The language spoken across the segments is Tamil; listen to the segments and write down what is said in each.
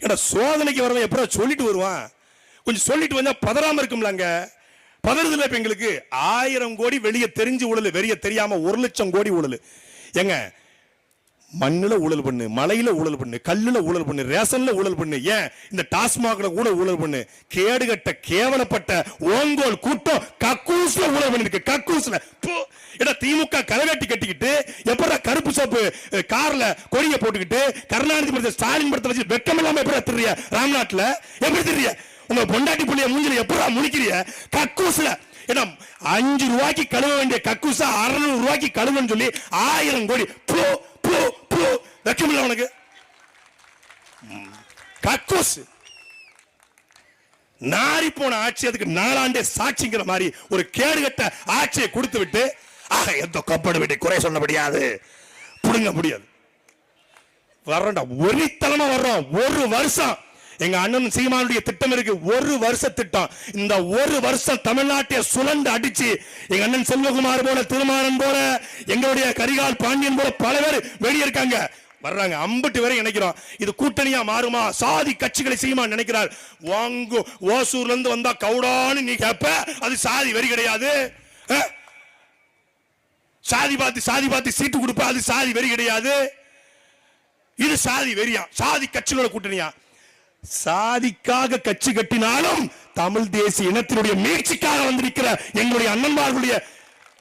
ஏன்னா சோதனைக்கு வரவன் எப்பறம் சொல்லிட்டு வருவான், கொஞ்சம் சொல்லிட்டு வந்தா பதறாம இருக்கும்லாங்க. பதறதுல இப்ப எங்களுக்கு 1000 கோடி வெளியே தெரிஞ்சு ஊழல், வெளியே தெரியாம 1 லட்சம் கோடி ஊழல். எங்க மண்ணுல ஊழல் பண்ணு, மலையில ஊழல் பண்ணு, கல்லுல ஊழல் பண்ணு, ரேஷன்ல ஊழல் பண்ணு, ஏன் இந்த டாஸ்மாக்ல கூட ஊழல் பண்ணு. கேடுகட்ட கேவலப்பட்ட ஓங்கோல் கூட்டம் கக்கூஸ்ல ஊழல் பண்ணிருக்கு. கக்கூஸ்ல திமுக கரகாட்டி கட்டிக்கிட்டு எப்படா கருப்பு சோப்பு கார்ல கொடிய போட்டுக்கிட்டு கருணாநிதி படத்தை ஸ்டாலின் படத்தை வச்சு வெக்கம் இல்லாம எப்படி திரிய ராம்நாட்ல எப்படி திரிய உங்க பொண்டாட்டி புள்ளிய மூஞ்சில எப்படா முழிக்கிறிய கக்கூஸ்ல. ஏன்னா 5 ரூபாய்க்கு கழுவ வேண்டிய கக்கூசா 600 ரூபாய்க்கு கழுவுன்னு சொல்லி 1000 கோடி வெக்கமில்ல உனக்கு. கக்கூஸ் நாரி போன ஆட்சி, அதுக்கு 4 ஆண்டே சாட்சிங்கிற மாதிரி ஒரு கேடுகட்ட ஆட்சியை கொடுத்து விட்டு எந்த கொப்படு விட்டு குறை சொல்ல முடியாது, புடுங்க முடியாது. வர்றோம்டா ஒரித்தலமா வர்றோம். 1 வருஷம் எங்க அண்ணன் சீமானுடைய திட்டம் இருக்கு, 1 வருஷ திட்டம். இந்த 1 வருஷம் தமிழ்நாட்டை சுழண்டு அடிச்சு எங்க அண்ணன் செல்வகுமார் போல, திருமாறன் போல, எங்களுடைய கரிகால் பாண்டியன் போல பல பேர் வெளியே இருக்காங்க, வர்றாங்க. 50 பேரை நினைக்கிறோம். இது கூட்டணியா மாறுமா? சாதி கட்சிகளை செய்யுமா நினைக்கிறார். வாங்கு ஓசூர்ல இருந்து வந்தா கவுடான்னு நீ கேப்ப, அது சாதி வெறி கிடையாது. சாதி பார்த்து சீட்டு கொடுப்ப, அது சாதி வெறி கிடையாது. இது சாதி வெறியா? சாதி கட்சிகளோட கூட்டணியா? சாதிக்காக கட்சி கட்டினாலும் தமிழ் தேசிய இனத்தினுடைய மீட்சிக்காக வந்திருக்கிற எங்களுடைய அண்ணன்மார்களுடைய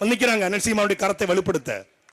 வந்திருக்கிறாங்க. அண்ணன் சீமானுடைய கரத்தை வலுப்படுத்த